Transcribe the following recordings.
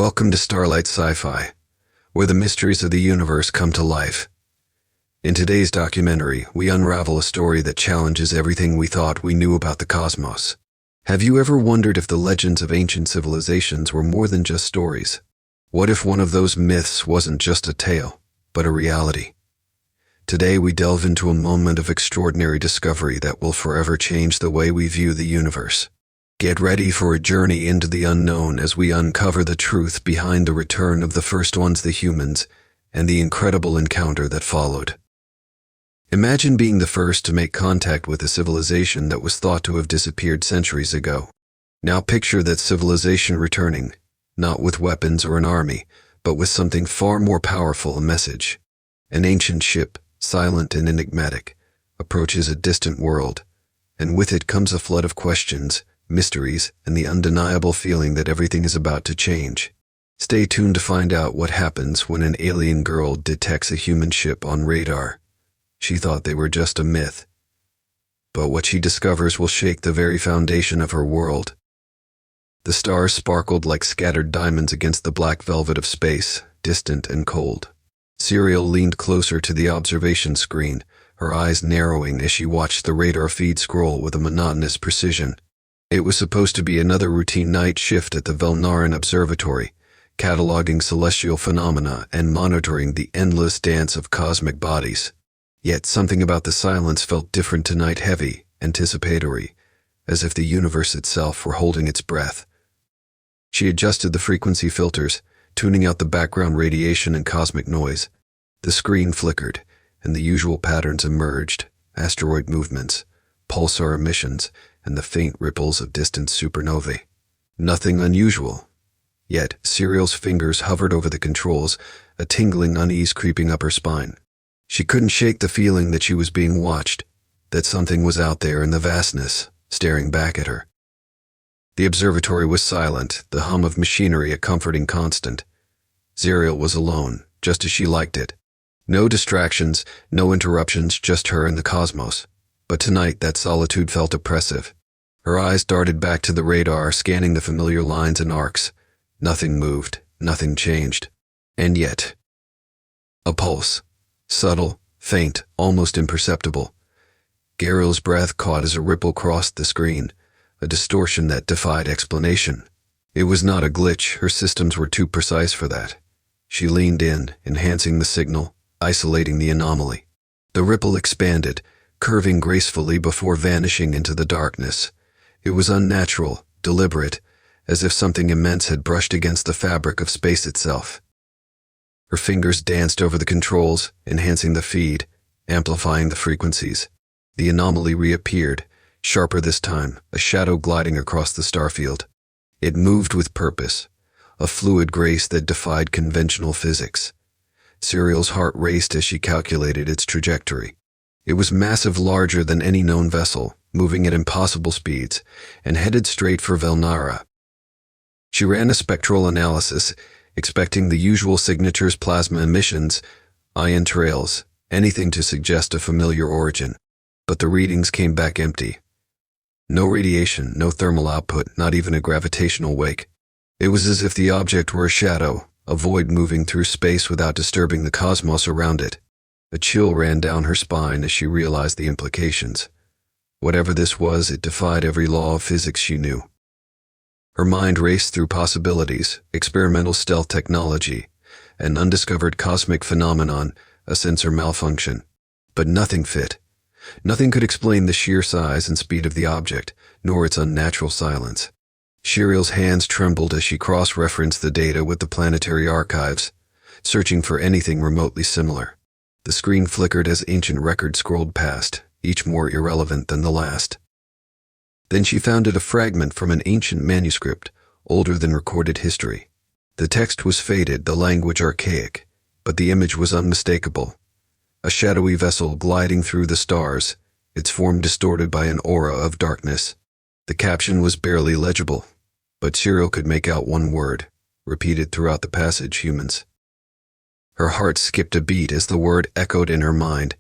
Welcome to Starlight Sci-Fi, where the mysteries of the universe come to life. In today's documentary, we unravel a story that challenges everything we thought we knew about the cosmos. Have you ever wondered if the legends of ancient civilizations were more than just stories? What if one of those myths wasn't just a tale, but a reality? Today we delve into a moment of extraordinary discovery that will forever change the way we view the universe. Get ready for a journey into the unknown as we uncover the truth behind the return of the first ones, the humans, and the incredible encounter that followed. Imagine being the first to make contact with a civilization that was thought to have disappeared centuries ago. Now picture that civilization returning, not with weapons or an army, but with something far more powerful, a message. An ancient ship, silent and enigmatic, approaches a distant world, and with it comes a flood of questions, mysteries, and the undeniable feeling that everything is about to change. Stay tuned to find out what happens when an alien girl detects a human ship on radar. She thought they were just a myth, but what she discovers will shake the very foundation of her world. The stars sparkled like scattered diamonds against the black velvet of space, distant and cold. Serial leaned closer to the observation screen, her eyes narrowing as she watched the radar feed scroll with a monotonous precision. It was supposed to be another routine night shift at the Velnaran Observatory, cataloging celestial phenomena and monitoring the endless dance of cosmic bodies. Yet something about the silence felt different tonight, heavy, anticipatory, as if the universe itself were holding its breath. She adjusted the frequency filters, tuning out the background radiation and cosmic noise. The screen flickered, and the usual patterns emerged: asteroid movements, pulsar emissions, and the faint ripples of distant supernovae. Nothing unusual. Yet Serial's fingers hovered over the controls, a tingling unease creeping up her spine. She couldn't shake the feeling that she was being watched, that something was out there in the vastness, staring back at her. The observatory was silent, the hum of machinery a comforting constant. Serial was alone, just as she liked it. No distractions, no interruptions, just her and the cosmos. But tonight that solitude felt oppressive. Her eyes darted back to the radar, scanning the familiar lines and arcs. Nothing moved, nothing changed. And yet, a pulse. Subtle, faint, almost imperceptible. Garil's breath caught as a ripple crossed the screen, a distortion that defied explanation. It was not a glitch, her systems were too precise for that. She leaned in, enhancing the signal, isolating the anomaly. The ripple expanded, curving gracefully before vanishing into the darkness. It was unnatural, deliberate, as if something immense had brushed against the fabric of space itself. Her fingers danced over the controls, enhancing the feed, amplifying the frequencies. The anomaly reappeared, sharper this time, a shadow gliding across the starfield. It moved with purpose, a fluid grace that defied conventional physics. Serial's heart raced as she calculated its trajectory. It was massive, larger than any known vessel, moving at impossible speeds, and headed straight for Velnara. She ran a spectral analysis, expecting the usual signatures: plasma emissions, ion trails, anything to suggest a familiar origin. But the readings came back empty. No radiation, no thermal output, not even a gravitational wake. It was as if the object were a shadow, a void moving through space without disturbing the cosmos around it. A chill ran down her spine as she realized the implications. Whatever this was, it defied every law of physics she knew. Her mind raced through possibilities: experimental stealth technology, an undiscovered cosmic phenomenon, a sensor malfunction. But nothing fit. Nothing could explain the sheer size and speed of the object, nor its unnatural silence. Serial's hands trembled as she cross-referenced the data with the planetary archives, searching for anything remotely similar. The screen flickered as ancient records scrolled past, each more irrelevant than the last. Then she found a fragment from an ancient manuscript, older than recorded history. The text was faded, the language archaic, but the image was unmistakable. A shadowy vessel gliding through the stars, its form distorted by an aura of darkness. The caption was barely legible, but Serial could make out one word, repeated throughout the passage: humans. Her heart skipped a beat as the word echoed in her mind.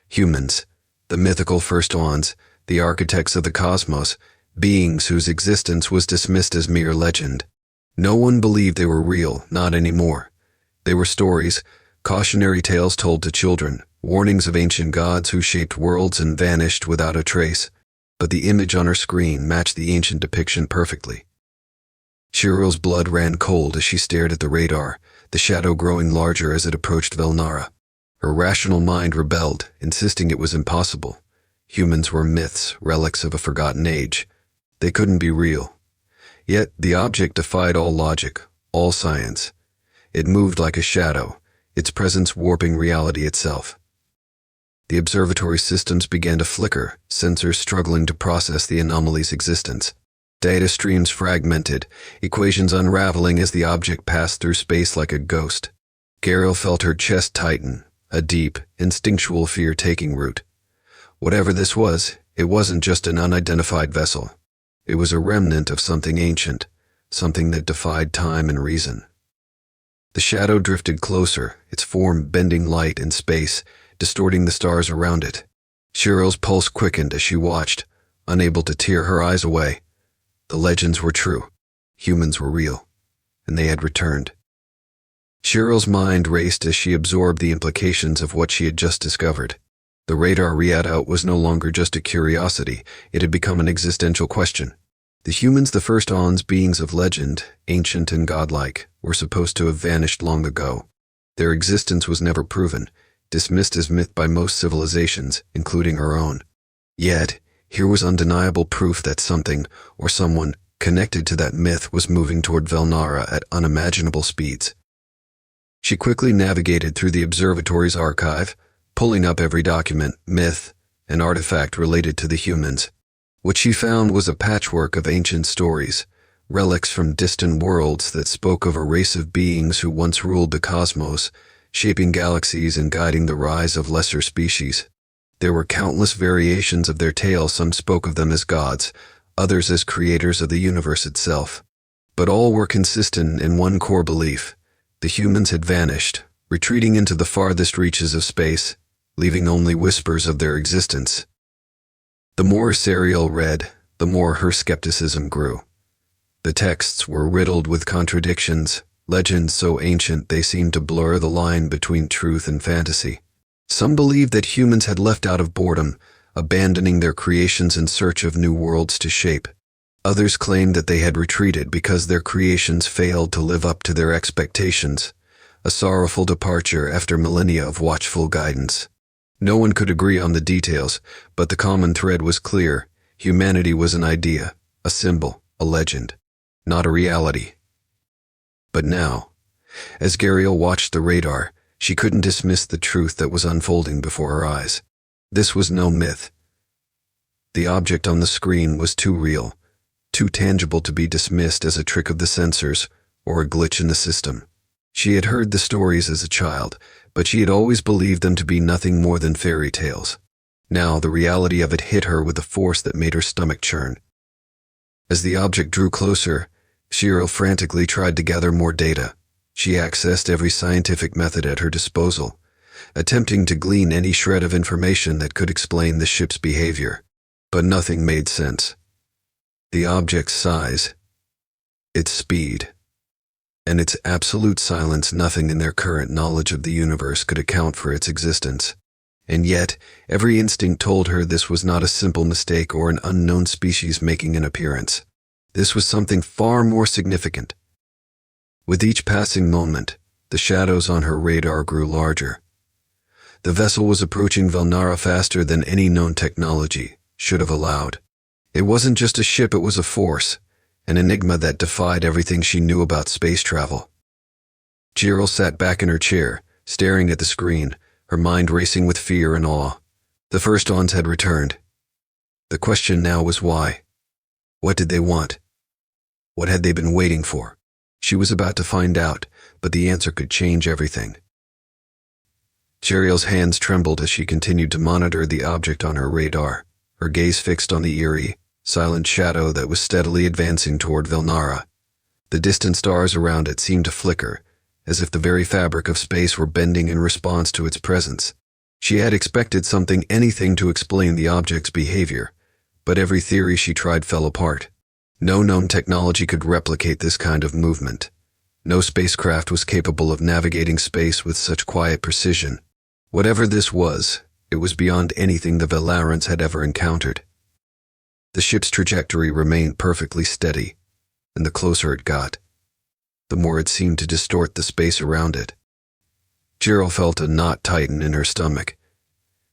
Humans, the mythical first ones, the architects of the cosmos, beings whose existence was dismissed as mere legend. No one believed they were real, not anymore. They were stories, cautionary tales told to children, warnings of ancient gods who shaped worlds and vanished without a trace. But the image on her screen matched the ancient depiction perfectly. Cheryl's blood ran cold as she stared at the radar, the shadow growing larger as it approached Velnara. Her rational mind rebelled, insisting it was impossible. Humans were myths, relics of a forgotten age. They couldn't be real. Yet the object defied all logic, all science. It moved like a shadow, its presence warping reality itself. The observatory systems began to flicker, sensors struggling to process the anomaly's existence. Data streams fragmented, equations unraveling as the object passed through space like a ghost. Gariel felt her chest tighten, a deep, instinctual fear taking root. Whatever this was, it wasn't just an unidentified vessel. It was a remnant of something ancient, something that defied time and reason. The shadow drifted closer, its form bending light and space, distorting the stars around it. Cheryl's pulse quickened as she watched, unable to tear her eyes away. The legends were true. Humans were real. And they had returned. Cheryl's mind raced as she absorbed the implications of what she had just discovered. The radar readout was no longer just a curiosity, it had become an existential question. The humans, the first Ons, beings of legend, ancient and godlike, were supposed to have vanished long ago. Their existence was never proven, dismissed as myth by most civilizations, including our own. Yet, here was undeniable proof that something, or someone, connected to that myth was moving toward Velnara at unimaginable speeds. She quickly navigated through the observatory's archive, pulling up every document, myth, and artifact related to the humans. What she found was a patchwork of ancient stories, relics from distant worlds that spoke of a race of beings who once ruled the cosmos, shaping galaxies and guiding the rise of lesser species. There were countless variations of their tale. Some spoke of them as gods, others as creators of the universe itself. But all were consistent in one core belief. The humans had vanished, retreating into the farthest reaches of space, leaving only whispers of their existence. The more Sariel read, the more her skepticism grew. The texts were riddled with contradictions, legends so ancient they seemed to blur the line between truth and fantasy. Some believed that humans had left out of boredom, abandoning their creations in search of new worlds to shape. Others claimed that they had retreated because their creations failed to live up to their expectations, a sorrowful departure after millennia of watchful guidance. No one could agree on the details, but the common thread was clear. Humanity was an idea, a symbol, a legend, not a reality. But now, as Gariel watched the radar, she couldn't dismiss the truth that was unfolding before her eyes. This was no myth. The object on the screen was too real, too tangible to be dismissed as a trick of the sensors or a glitch in the system. She had heard the stories as a child, but she had always believed them to be nothing more than fairy tales. Now the reality of it hit her with a force that made her stomach churn. As the object drew closer, Cheryl frantically tried to gather more data. She accessed every scientific method at her disposal, attempting to glean any shred of information that could explain the ship's behavior. But nothing made sense. The object's size, its speed, and its absolute silence, nothing in their current knowledge of the universe could account for its existence. And yet, every instinct told her this was not a simple mistake or an unknown species making an appearance. This was something far more significant. With each passing moment, the shadows on her radar grew larger. The vessel was approaching Velnara faster than any known technology should have allowed. It wasn't just a ship, it was a force, an enigma that defied everything she knew about space travel. Cheryl sat back in her chair, staring at the screen, her mind racing with fear and awe. The first Ons had returned. The question now was why? What did they want? What had they been waiting for? She was about to find out, but the answer could change everything. Cheryl's hands trembled as she continued to monitor the object on her radar, her gaze fixed on the eerie, silent shadow that was steadily advancing toward Velnara. The distant stars around it seemed to flicker, as if the very fabric of space were bending in response to its presence. She had expected anything to explain the object's behavior, but every theory she tried fell apart. No known technology could replicate this kind of movement. No spacecraft was capable of navigating space with such quiet precision. Whatever this was, it was beyond anything the Velarans had ever encountered. The ship's trajectory remained perfectly steady, and the closer it got, the more it seemed to distort the space around it. Gerald felt a knot tighten in her stomach.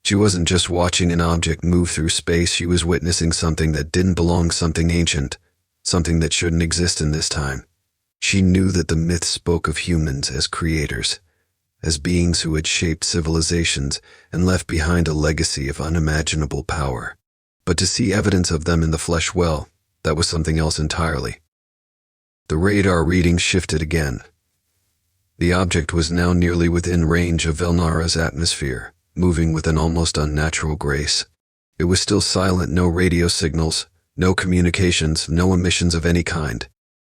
She wasn't just watching an object move through space, she was witnessing something that didn't belong, something ancient, something that shouldn't exist in this time. She knew that the myths spoke of humans as creators, as beings who had shaped civilizations and left behind a legacy of unimaginable power. But to see evidence of them in the flesh, well, that was something else entirely. The radar readings shifted again. The object was now nearly within range of Velnara's atmosphere, moving with an almost unnatural grace. It was still silent, no radio signals, no communications, no emissions of any kind.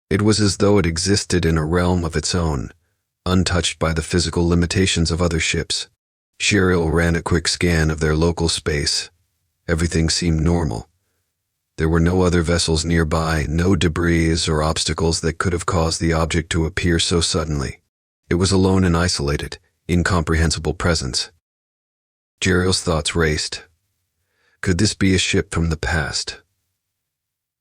It was as though it existed in a realm of its own, untouched by the physical limitations of other ships. Cheryl ran a quick scan of their local space. Everything seemed normal. There were no other vessels nearby, no debris or obstacles that could have caused the object to appear so suddenly. It was alone and isolated, incomprehensible presence. Gerald's thoughts raced. Could this be a ship from the past?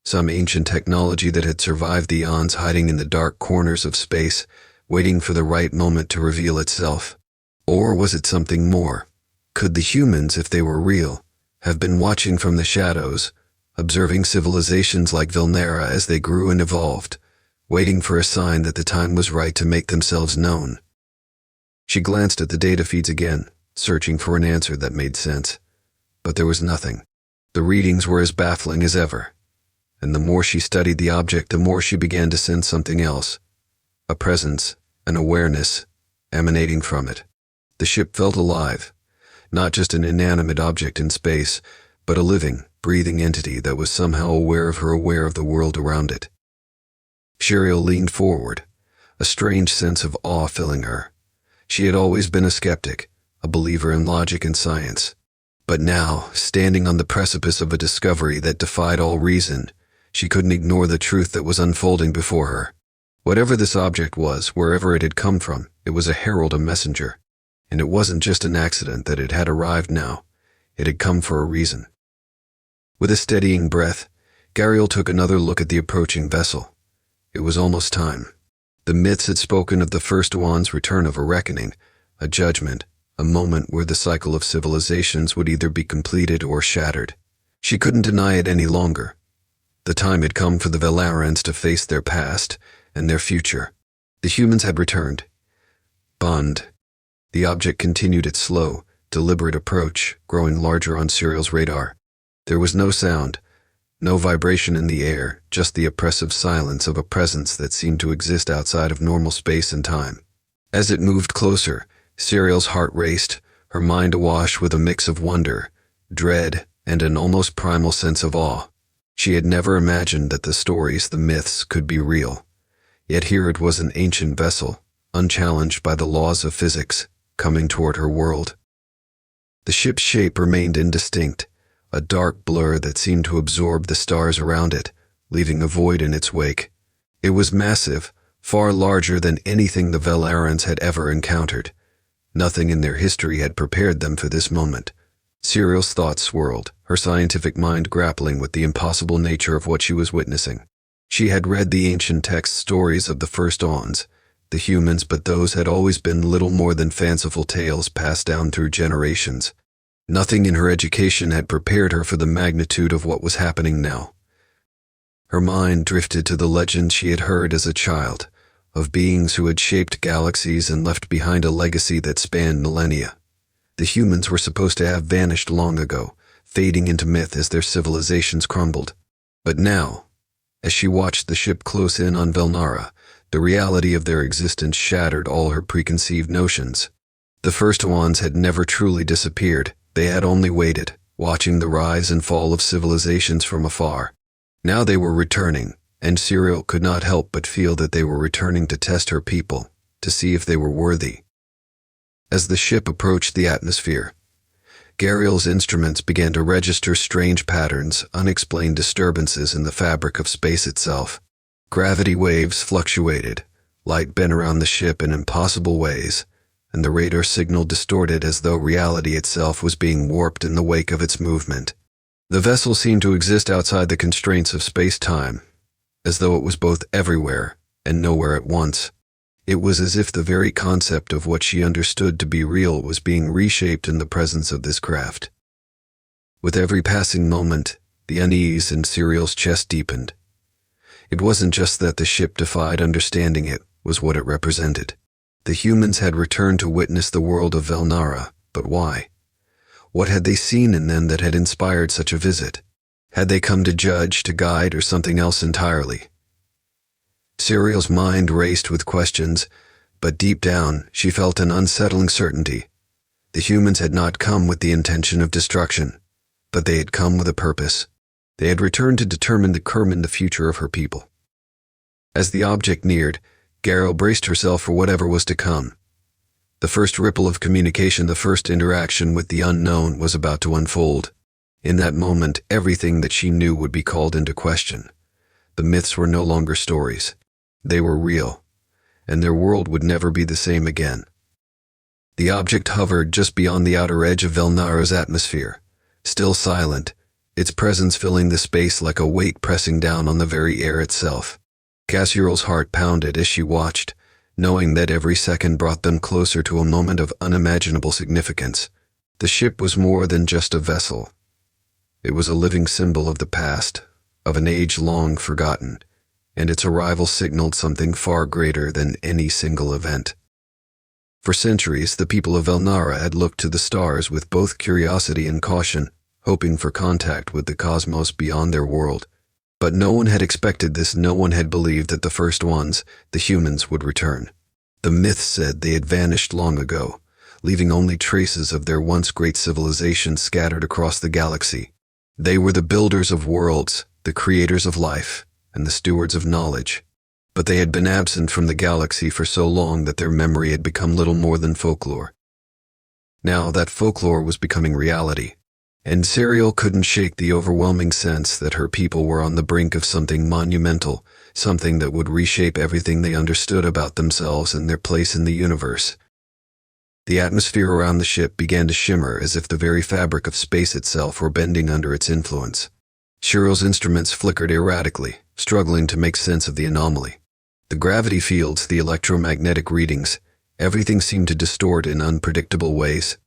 Some ancient technology that had survived the eons, hiding in the dark corners of space, waiting for the right moment to reveal itself? Or was it something more? Could the humans, if they were real, have been watching from the shadows, observing civilizations like Velnara as they grew and evolved, waiting for a sign that the time was right to make themselves known? She glanced at the data feeds again, searching for an answer that made sense. But there was nothing. The readings were as baffling as ever. And the more she studied the object, the more she began to sense something else. A presence, an awareness, emanating from it. The ship felt alive. Not just an inanimate object in space, but a living, breathing entity that was somehow aware of her, aware of the world around it. Cheryl leaned forward, a strange sense of awe filling her. She had always been a skeptic, a believer in logic and science. But now, standing on the precipice of a discovery that defied all reason, she couldn't ignore the truth that was unfolding before her. Whatever this object was, wherever it had come from, it was a herald, a messenger. And it wasn't just an accident that it had arrived now. It had come for a reason. With a steadying breath, Gariel took another look at the approaching vessel. It was almost time. The myths had spoken of the first one's return, of a reckoning, a judgment, a moment where the cycle of civilizations would either be completed or shattered. She couldn't deny it any longer. The time had come for the Velarans to face their past and their future. The humans had returned. Bond. The object continued its slow, deliberate approach, growing larger on Cyril's radar. There was no sound, no vibration in the air, just the oppressive silence of a presence that seemed to exist outside of normal space and time. As it moved closer, Cyril's heart raced, her mind awash with a mix of wonder, dread, and an almost primal sense of awe. She had never imagined that the stories, the myths, could be real. Yet here it was, an ancient vessel, unchallenged by the laws of physics, coming toward her world. The ship's shape remained indistinct, a dark blur that seemed to absorb the stars around it, leaving a void in its wake. It was massive, far larger than anything the Velarans had ever encountered. Nothing in their history had prepared them for this moment. Cyril's thoughts swirled, her scientific mind grappling with the impossible nature of what she was witnessing. She had read the ancient text stories of the first Ons, the humans, but those had always been little more than fanciful tales passed down through generations. Nothing in her education had prepared her for the magnitude of what was happening now. Her mind drifted to the legends she had heard as a child, of beings who had shaped galaxies and left behind a legacy that spanned millennia. The humans were supposed to have vanished long ago, fading into myth as their civilizations crumbled. But now, as she watched the ship close in on Velnara, the reality of their existence shattered all her preconceived notions. The first ones had never truly disappeared. They had only waited, watching the rise and fall of civilizations from afar. Now they were returning, and Cyril could not help but feel that they were returning to test her people, to see if they were worthy. As the ship approached the atmosphere, Gariel's instruments began to register strange patterns, unexplained disturbances in the fabric of space itself. Gravity waves fluctuated, light bent around the ship in impossible ways, and the radar signal distorted as though reality itself was being warped in the wake of its movement. The vessel seemed to exist outside the constraints of space-time, as though it was both everywhere and nowhere at once. It was as if the very concept of what she understood to be real was being reshaped in the presence of this craft. With every passing moment, the unease in Serial's chest deepened. It wasn't just that the ship defied understanding, it was what it represented. The humans had returned to witness the world of Velnara, but why? What had they seen in them that had inspired such a visit? Had they come to judge, to guide, or something else entirely? Serial's mind raced with questions, but deep down, she felt an unsettling certainty. The humans had not come with the intention of destruction, but they had come with a purpose. They had returned to determine the future of her people. As the object neared, Gariel braced herself for whatever was to come. The first ripple of communication, the first interaction with the unknown was about to unfold. In that moment, everything that she knew would be called into question. The myths were no longer stories. They were real, and their world would never be the same again. The object hovered just beyond the outer edge of Velnara's atmosphere, still silent, its presence filling the space like a weight pressing down on the very air itself. Cassierel's heart pounded as she watched, knowing that every second brought them closer to a moment of unimaginable significance. The ship was more than just a vessel. It was a living symbol of the past, of an age long forgotten, and its arrival signaled something far greater than any single event. For centuries, the people of Velnara had looked to the stars with both curiosity and caution, hoping for contact with the cosmos beyond their world. But no one had expected this, no one had believed that the first ones, the humans, would return. The myths said they had vanished long ago, leaving only traces of their once great civilization scattered across the galaxy. They were the builders of worlds, the creators of life, and the stewards of knowledge. But they had been absent from the galaxy for so long that their memory had become little more than folklore. Now that folklore was becoming reality, and Serial couldn't shake the overwhelming sense that her people were on the brink of something monumental, something that would reshape everything they understood about themselves and their place in the universe. The atmosphere around the ship began to shimmer as if the very fabric of space itself were bending under its influence. Serial's instruments flickered erratically, struggling to make sense of the anomaly. The gravity fields, the electromagnetic readings, everything seemed to distort in unpredictable ways.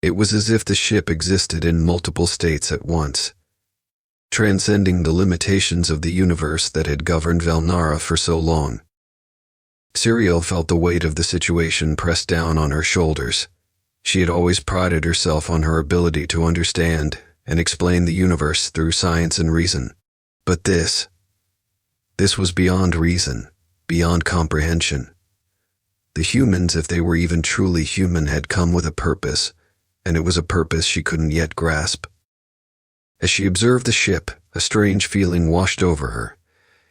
It was as if the ship existed in multiple states at once, transcending the limitations of the universe that had governed Velnara for so long. Serial felt the weight of the situation press down on her shoulders. She had always prided herself on her ability to understand and explain the universe through science and reason. But this was beyond reason, beyond comprehension. The humans, if they were even truly human, had come with a purpose, and it was a purpose she couldn't yet grasp. As she observed the ship, a strange feeling washed over her.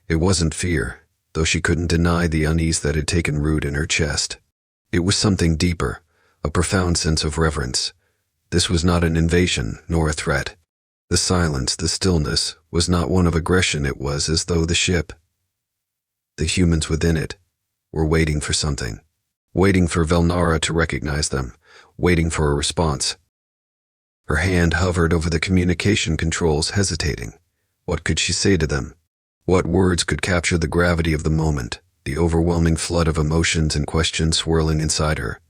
It wasn't fear, though she couldn't deny the unease that had taken root in her chest. It was something deeper, a profound sense of reverence. This was not an invasion, nor a threat. The silence, the stillness, was not one of aggression. It was as though the ship, the humans within it, were waiting for something. Waiting for Velnara to recognize them, waiting for a response. Her hand hovered over the communication controls, hesitating. What could she say to them? What words could capture the gravity of the moment, the overwhelming flood of emotions and questions swirling inside her?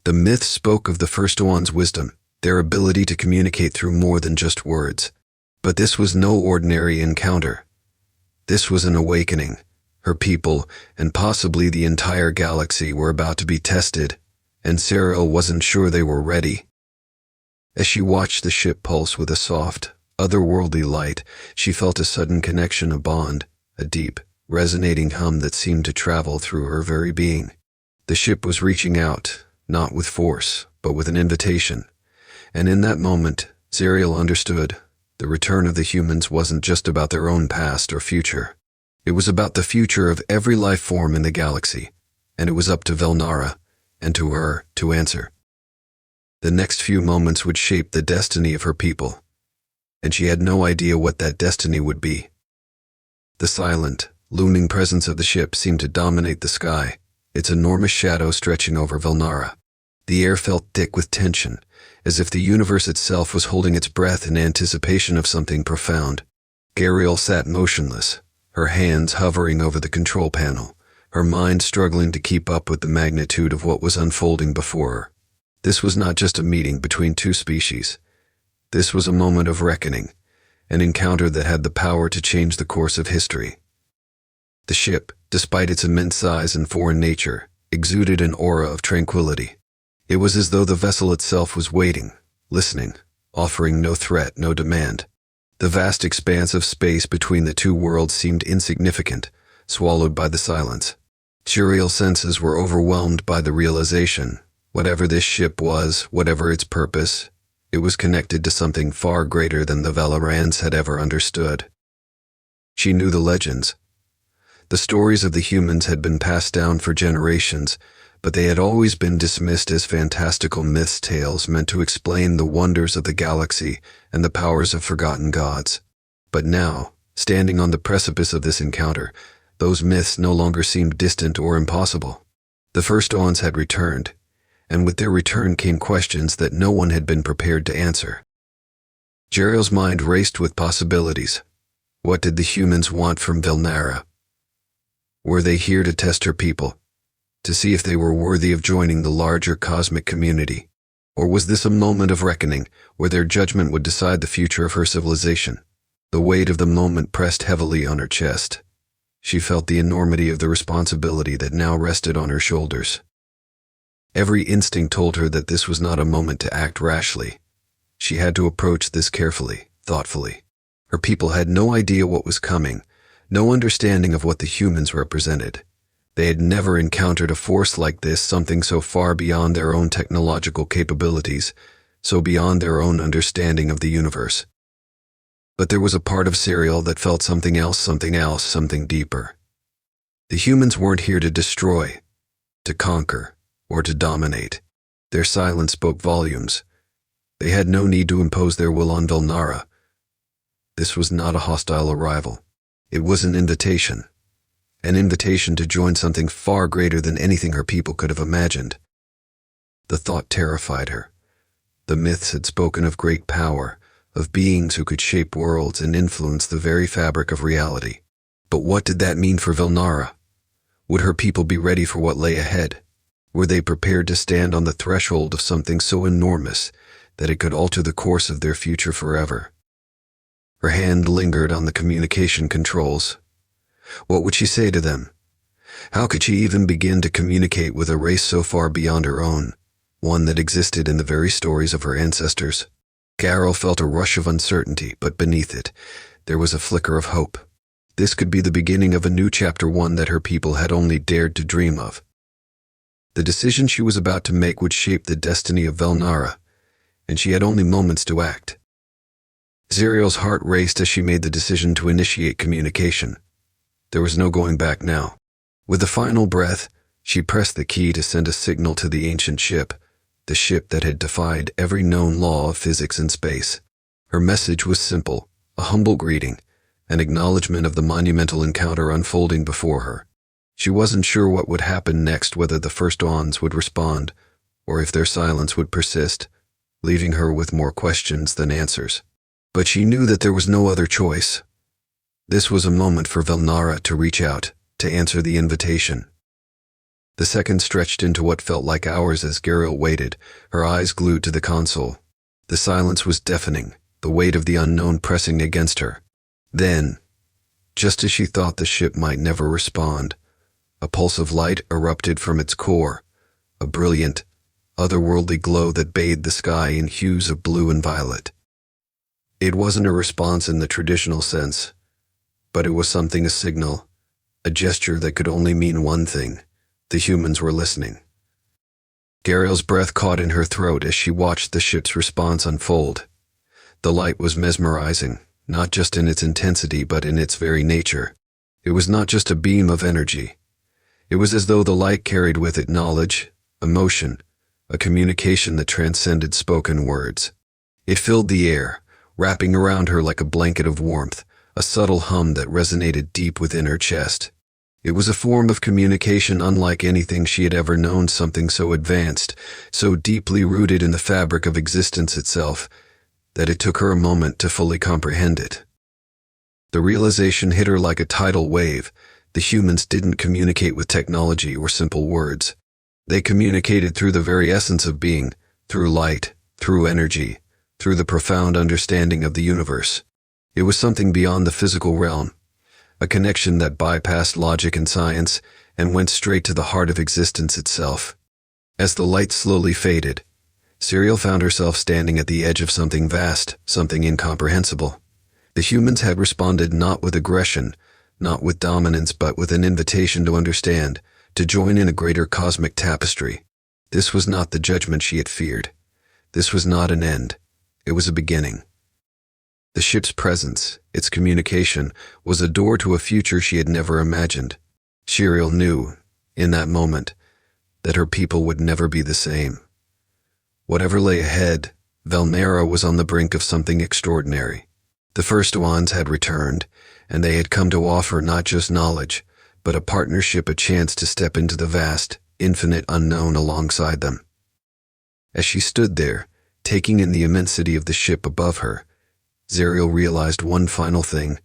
The myth spoke of the first one's wisdom, their ability to communicate through more than just words. But this was no ordinary encounter. This was an awakening. Her people, and possibly the entire galaxy, were about to be tested, and Serial wasn't sure they were ready. As she watched the ship pulse with a soft, otherworldly light, she felt a sudden connection, a bond, a deep, resonating hum that seemed to travel through her very being. The ship was reaching out, not with force, but with an invitation. And in that moment, Serial understood. The return of the humans wasn't just about their own past or future. It was about the future of every life form in the galaxy, and it was up to Velnara, and to her, to answer. The next few moments would shape the destiny of her people, and she had no idea what that destiny would be. The silent, looming presence of the ship seemed to dominate the sky, its enormous shadow stretching over Velnara. The air felt thick with tension, as if the universe itself was holding its breath in anticipation of something profound. Gariel sat motionless, her hands hovering over the control panel, her mind struggling to keep up with the magnitude of what was unfolding before her. This was not just a meeting between two species. This was a moment of reckoning, an encounter that had the power to change the course of history. The ship, despite its immense size and foreign nature, exuded an aura of tranquility. It was as though the vessel itself was waiting, listening, offering no threat, no demand. The vast expanse of space between the two worlds seemed insignificant, swallowed by the silence. Juriel's senses were overwhelmed by the realization, whatever this ship was, whatever its purpose, it was connected to something far greater than the Valerans had ever understood. She knew the legends. The stories of the humans had been passed down for generations, but they had always been dismissed as fantastical myths, tales meant to explain the wonders of the galaxy and the powers of forgotten gods. But now, standing on the precipice of this encounter, those myths no longer seemed distant or impossible. The first dawns had returned, and with their return came questions that no one had been prepared to answer. Jeriel's mind raced with possibilities. What did the humans want from Velnara? Were they here to test her people, to see if they were worthy of joining the larger cosmic community? Or was this a moment of reckoning, where their judgment would decide the future of her civilization? The weight of the moment pressed heavily on her chest. She felt the enormity of the responsibility that now rested on her shoulders. Every instinct told her that this was not a moment to act rashly. She had to approach this carefully, thoughtfully. Her people had no idea what was coming, no understanding of what the humans represented. They had never encountered a force like this, something so far beyond their own technological capabilities, so beyond their own understanding of the universe. But there was a part of Jeriel that felt something else, something deeper. The humans weren't here to destroy, to conquer, or to dominate. Their silence spoke volumes. They had no need to impose their will on Velnara. This was not a hostile arrival. It was an invitation to join something far greater than anything her people could have imagined. The thought terrified her. The myths had spoken of great power, of beings who could shape worlds and influence the very fabric of reality. But what did that mean for Velnara? Would her people be ready for what lay ahead? Were they prepared to stand on the threshold of something so enormous that it could alter the course of their future forever? Her hand lingered on the communication controls. What would she say to them? How could she even begin to communicate with a race so far beyond her own, one that existed in the very stories of her ancestors? Gariel felt a rush of uncertainty, but beneath it, there was a flicker of hope. This could be the beginning of a new chapter, one that her people had only dared to dream of. The decision she was about to make would shape the destiny of Velnara, and she had only moments to act. Jeriel's heart raced as she made the decision to initiate communication. There was no going back now. With a final breath, she pressed the key to send a signal to the ancient ship, the ship that had defied every known law of physics and space. Her message was simple, a humble greeting, an acknowledgement of the monumental encounter unfolding before her. She wasn't sure what would happen next, whether the first dawns would respond, or if their silence would persist, leaving her with more questions than answers. But she knew that there was no other choice. This was a moment for Velnara to reach out, to answer the invitation. The seconds stretched into what felt like hours as Gariel waited, her eyes glued to the console. The silence was deafening, the weight of the unknown pressing against her. Then, just as she thought the ship might never respond, a pulse of light erupted from its core, a brilliant, otherworldly glow that bathed the sky in hues of blue and violet. It wasn't a response in the traditional sense, but it was something, a signal, a gesture that could only mean one thing: the humans were listening. Gariel's breath caught in her throat as she watched the ship's response unfold. The light was mesmerizing, not just in its intensity but in its very nature. It was not just a beam of energy. It was as though the light carried with it knowledge, emotion, a communication that transcended spoken words. It filled the air, wrapping around her like a blanket of warmth, a subtle hum that resonated deep within her chest. It was a form of communication unlike anything she had ever known, something so advanced, so deeply rooted in the fabric of existence itself, that it took her a moment to fully comprehend it. The realization hit her like a tidal wave. The humans didn't communicate with technology or simple words. They communicated through the very essence of being, through light, through energy, through the profound understanding of the universe. It was something beyond the physical realm, a connection that bypassed logic and science and went straight to the heart of existence itself. As the light slowly faded, Serial found herself standing at the edge of something vast, something incomprehensible. The humans had responded not with aggression, not with dominance, but with an invitation to understand, to join in a greater cosmic tapestry. This was not the judgment she had feared. This was not an end. It was a beginning. The ship's presence, its communication, was a door to a future she had never imagined. Serial knew, in that moment, that her people would never be the same. Whatever lay ahead, Valnera was on the brink of something extraordinary. The first ones had returned, and they had come to offer not just knowledge, but a partnership, a chance to step into the vast, infinite unknown alongside them. As she stood there, taking in the immensity of the ship above her, Zerial realized one final thing.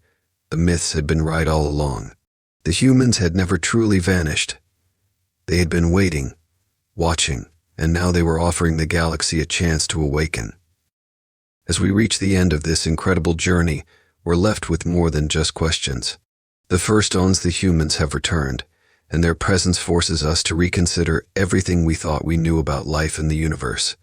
The myths had been right all along. The humans had never truly vanished. They had been waiting, watching, and now they were offering the galaxy a chance to awaken. As we reach the end of this incredible journey, we're left with more than just questions. The first owns the humans have returned, and their presence forces us to reconsider everything we thought we knew about life in the universe.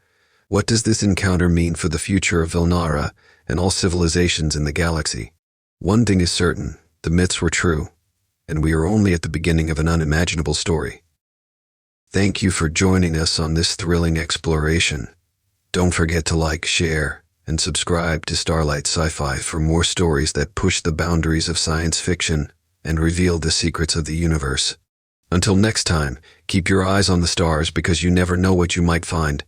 What does this encounter mean for the future of Valnera and all civilizations in the galaxy? One thing is certain, the myths were true, and we are only at the beginning of an unimaginable story. Thank you for joining us on this thrilling exploration. Don't forget to like, share, and subscribe to Starlight Sci-Fi for more stories that push the boundaries of science fiction and reveal the secrets of the universe. Until next time, keep your eyes on the stars because you never know what you might find.